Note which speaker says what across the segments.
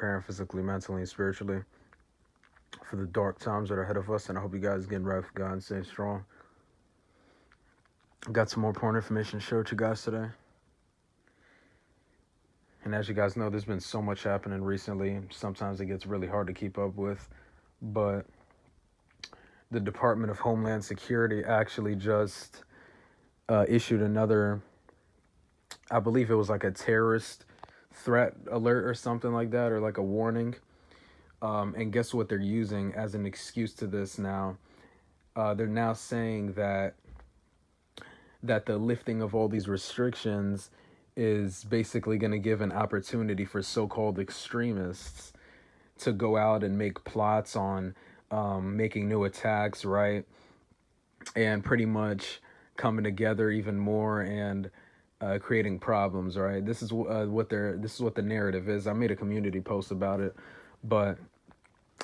Speaker 1: preparing physically, mentally, and spiritually for the dark times that are ahead of us. And I hope you guys are getting right with God and staying strong. Got some more important information to share with you guys today. And as you guys know, there's been so much happening recently. Sometimes it gets really hard to keep up with. But the Department of Homeland Security actually just issued another, I believe it was like a terrorist threat alert or something like that, or like a warning. And guess what they're using as an excuse to this now? They're now saying that the lifting of all these restrictions is basically going to give an opportunity for so-called extremists to go out and make plots on making new attacks, right? And pretty much coming together even more and creating problems, right? This is what the narrative is. I made a community post about it, but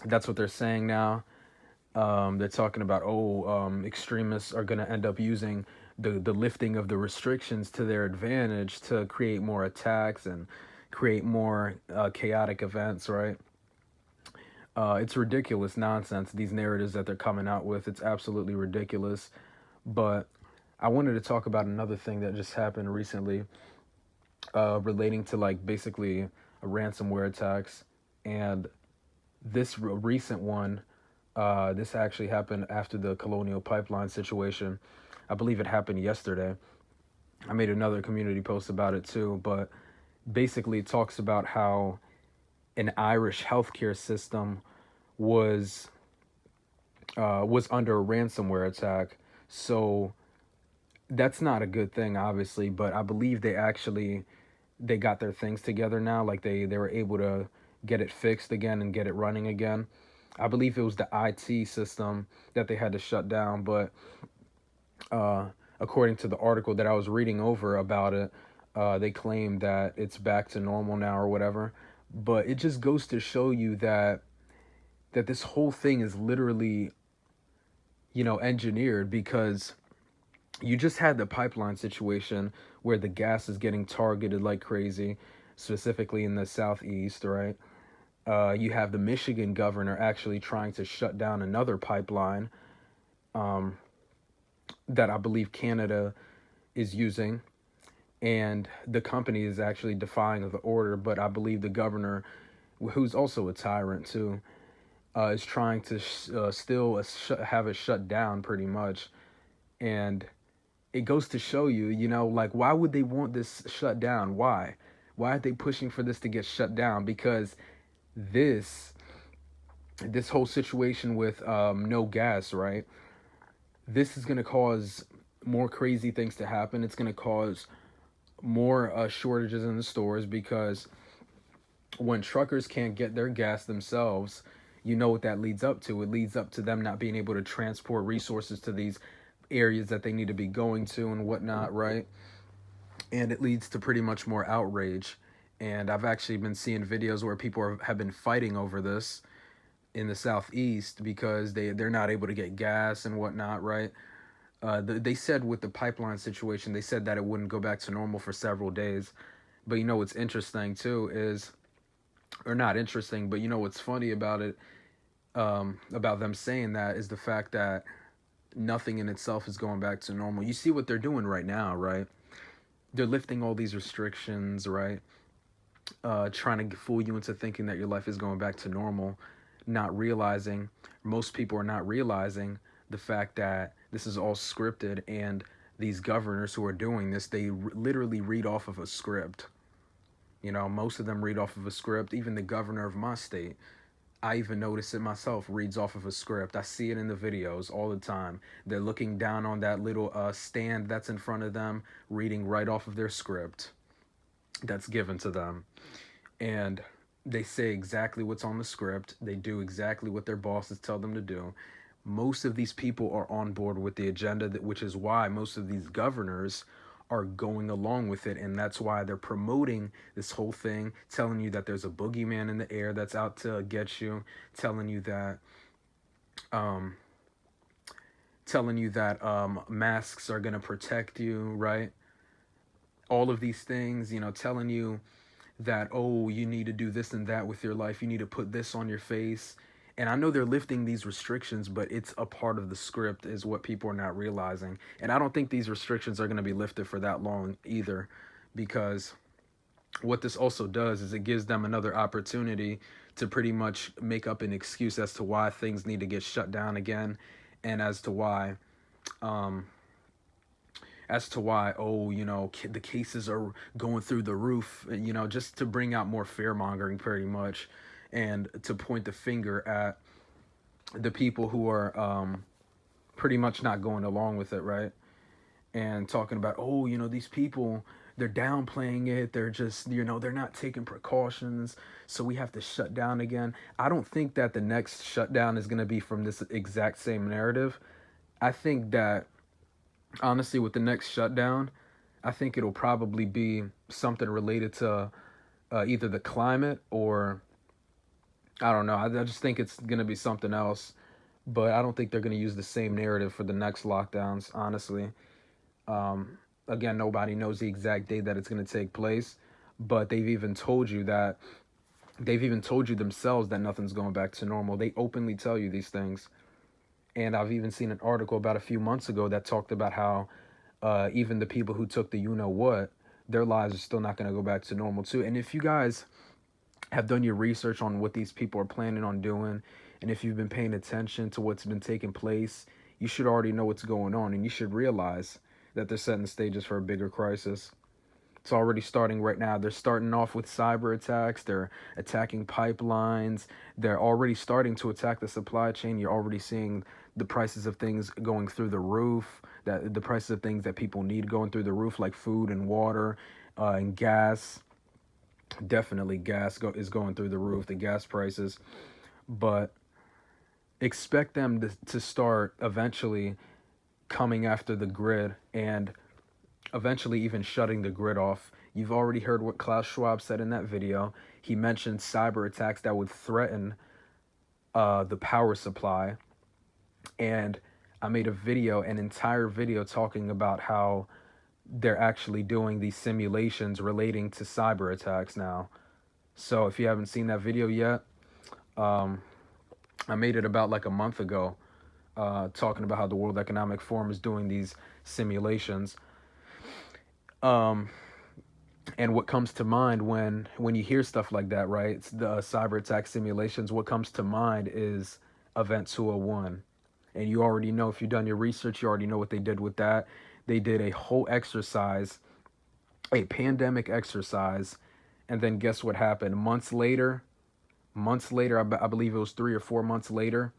Speaker 1: that's what they're saying now. They're talking about extremists are going to end up using the lifting of the restrictions to their advantage to create more attacks and create more chaotic events, right? It's ridiculous nonsense, these narratives that they're coming out with. It's absolutely ridiculous. But I wanted to talk about another thing that just happened recently relating to like basically ransomware attacks. And this recent one, this actually happened after the Colonial Pipeline situation. I believe it happened yesterday. I made another community post about it too, but basically it talks about how an Irish healthcare system was under a ransomware attack. So that's not a good thing, obviously, but I believe they got their things together now. Like they were able to get it fixed again and get it running again. I believe it was the IT system that they had to shut down, but according to the article that I was reading over about it, they claim that it's back to normal now or whatever. But it just goes to show you that this whole thing is literally, engineered, because you just had the pipeline situation where the gas is getting targeted like crazy, specifically in the southeast, right? You have the Michigan governor actually trying to shut down another pipeline that I believe Canada is using. And the company is actually defying the order, but I believe the governor, who's also a tyrant too, is trying to still have it shut down pretty much. And it goes to show you, like, why would they want this shut down? Why are they pushing for this to get shut down? Because this whole situation with no gas, right? This is going to cause more crazy things to happen. It's going to cause more shortages in the stores, because when truckers can't get their gas themselves, you know what that leads up to. It leads up to them not being able to transport resources to these areas that they need to be going to and whatnot, right? And it leads to pretty much more outrage. And I've actually been seeing videos where people have been fighting over this in the southeast because they're not able to get gas and whatnot, right? They said with the pipeline situation, they said that it wouldn't go back to normal for several days. But what's interesting too is, or not interesting, but what's funny about it, about them saying that, is the fact that nothing in itself is going back to normal. You see what they're doing right now, right? They're lifting all these restrictions, right? Trying to fool you into thinking that your life is going back to normal, not realizing, most people are not realizing the fact that this is all scripted, and these governors who are doing this, they literally read off of a script. Most of them read off of a script. Even the governor of my state, I even notice it myself, reads off of a script. I see it in the videos all the time. They're looking down on that little stand that's in front of them, reading right off of their script that's given to them. And they say exactly what's on the script. They do exactly what their bosses tell them to do. Most of these people are on board with the agenda, which is why most of these governors are going along with it. And that's why they're promoting this whole thing, telling you that there's a boogeyman in the air that's out to get you, telling you that masks are going to protect you, right? All of these things, telling you that, oh, you need to do this and that with your life. You need to put this on your face. And I know they're lifting these restrictions, but it's a part of the script, is what people are not realizing. And I don't think these restrictions are going to be lifted for that long either, because what this also does is it gives them another opportunity to pretty much make up an excuse as to why things need to get shut down again, and um, as to why, oh, the cases are going through the roof, just to bring out more fear mongering pretty much, and to point the finger at the people who are pretty much not going along with it, right? And talking about, oh, these people, they're downplaying it. They're just, they're not taking precautions. So we have to shut down again. I don't think that the next shutdown is going to be from this exact same narrative. I think that, honestly, with the next shutdown, I think it'll probably be something related to either the climate, or I don't know. I just think it's going to be something else. But I don't think they're going to use the same narrative for the next lockdowns, honestly. Again, nobody knows the exact date that it's going to take place, but they've even told you themselves that nothing's going back to normal. They openly tell you these things. And I've even seen an article about a few months ago that talked about how even the people who took the what, their lives are still not going to go back to normal too. And if you guys have done your research on what these people are planning on doing, and if you've been paying attention to what's been taking place, you should already know what's going on, and you should realize that they're setting the stages for a bigger crisis. It's already starting right now. They're starting off with cyber attacks. They're attacking pipelines. They're already starting to attack the supply chain. You're already seeing the prices of things going through the roof. That the prices of things that people need going through the roof, like food and water, and gas. Definitely, is going through the roof. The gas prices, but expect them to start eventually coming after the grid, and eventually even shutting the grid off. You've already heard what Klaus Schwab said in that video. He mentioned cyber attacks that would threaten the power supply. And I made an entire video talking about how they're actually doing these simulations relating to cyber attacks now. So if you haven't seen that video yet, I made it about like a month ago, talking about how the World Economic Forum is doing these simulations. And what comes to mind when you hear stuff like that, right? It's the cyber attack simulations. What comes to mind is Event 201. And you already know, if you've done your research, you already know what they did with that. They did a whole exercise, a pandemic exercise, and then guess what happened? Months later, I believe it was 3 or 4 months later,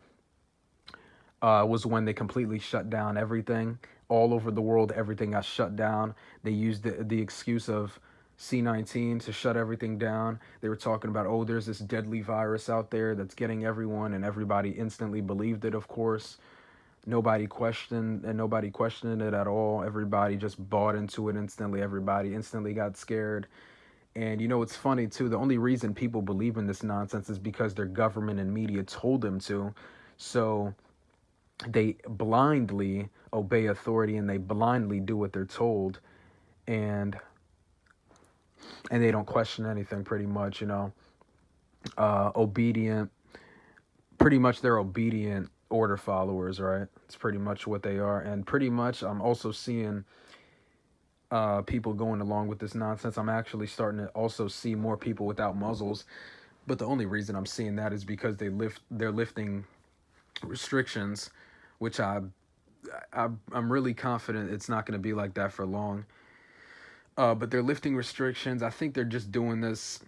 Speaker 1: was when they completely shut down everything. All over the world, everything got shut down. They used the excuse of C-19 to shut everything down. They were talking about, oh, there's this deadly virus out there that's getting everyone, and everybody instantly believed it, of course. Nobody questioned it at all. Everybody just bought into it instantly. Everybody instantly got scared. And it's funny too, the only reason people believe in this nonsense is because their government and media told them to. So they blindly obey authority, and they blindly do what they're told, and they don't question anything, pretty much. Obedient, pretty much, they're obedient order followers, right? It's pretty much what they are. And pretty much I'm also seeing people going along with this nonsense. I'm actually starting to also see more people without muzzles, but the only reason I'm seeing that is because they're lifting restrictions, which I'm really confident it's not going to be like that for long. But they're lifting restrictions. I think they're just doing this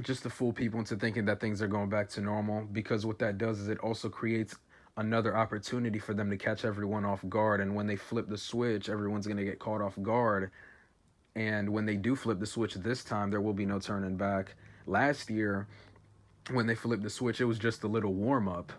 Speaker 1: just to fool people into thinking that things are going back to normal, because what that does is it also creates another opportunity for them to catch everyone off guard. And when they flip the switch, everyone's going to get caught off guard. And when they do flip the switch this time, there will be no turning back. Last year, when they flipped the switch, it was just a little warm-up.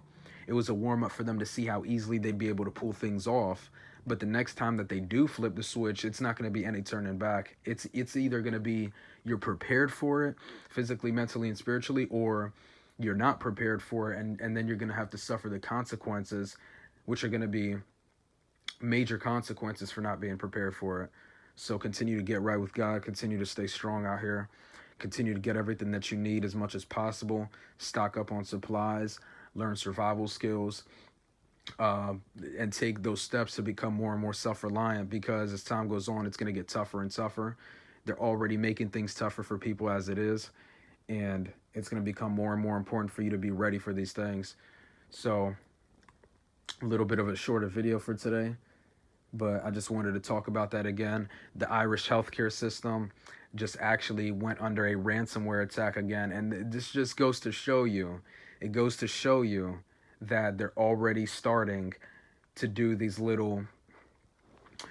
Speaker 1: It was a warm-up for them to see how easily they'd be able to pull things off. But the next time that they do flip the switch, it's not going to be any turning back. It's either going to be you're prepared for it physically, mentally, and spiritually, or you're not prepared for it, and then you're going to have to suffer the consequences, which are going to be major consequences for not being prepared for it. So continue to get right with God. Continue to stay strong out here. Continue to get everything that you need as much as possible. Stock up on supplies, learn survival skills, uh, and take those steps to become more and more self-reliant, because as time goes on, it's going to get tougher and tougher. They're already making things tougher for people as it is, and it's going to become more and more important for you to be ready for these things. So a little bit of a shorter video for today, but I just wanted to talk about that again. The Irish healthcare system just actually went under a ransomware attack again, and this just goes to show you, it goes to show you that they're already starting to do these little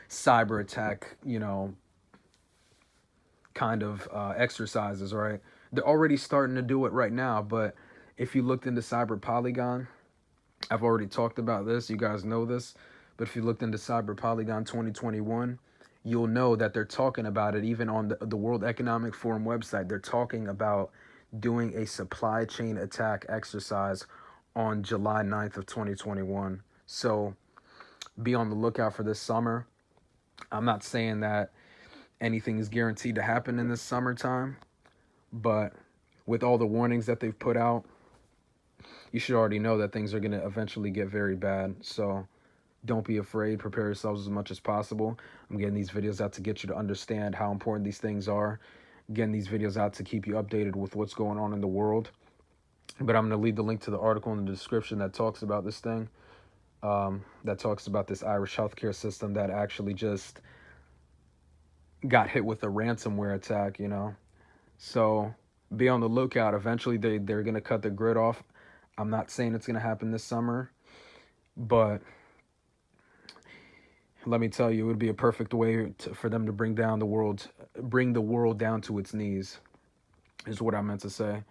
Speaker 1: cyber attack, kind of exercises, right? They're already starting to do it right now. But if you looked into Cyber Polygon, I've already talked about this, you guys know this, but if you looked into Cyber Polygon 2021, you'll know that they're talking about it even on the World Economic Forum website. They're talking about doing a supply chain attack exercise on July 9th of 2021. So be on the lookout for this summer. I'm not saying that anything is guaranteed to happen in this summertime, but with all the warnings that they've put out, you should already know that things are going to eventually get very bad. So don't be afraid. Prepare yourselves as much as possible. I'm getting these videos out to get you to understand how important these things are. Getting these videos out to keep you updated with what's going on in the world. But I'm going to leave the link to the article in the description that talks about this thing. That talks about this Irish healthcare system that actually just got hit with a ransomware attack, So be on the lookout. Eventually they're going to cut the grid off. I'm not saying it's going to happen this summer, but let me tell you, it would be a perfect way for them to bring the world down to its knees, is what I meant to say.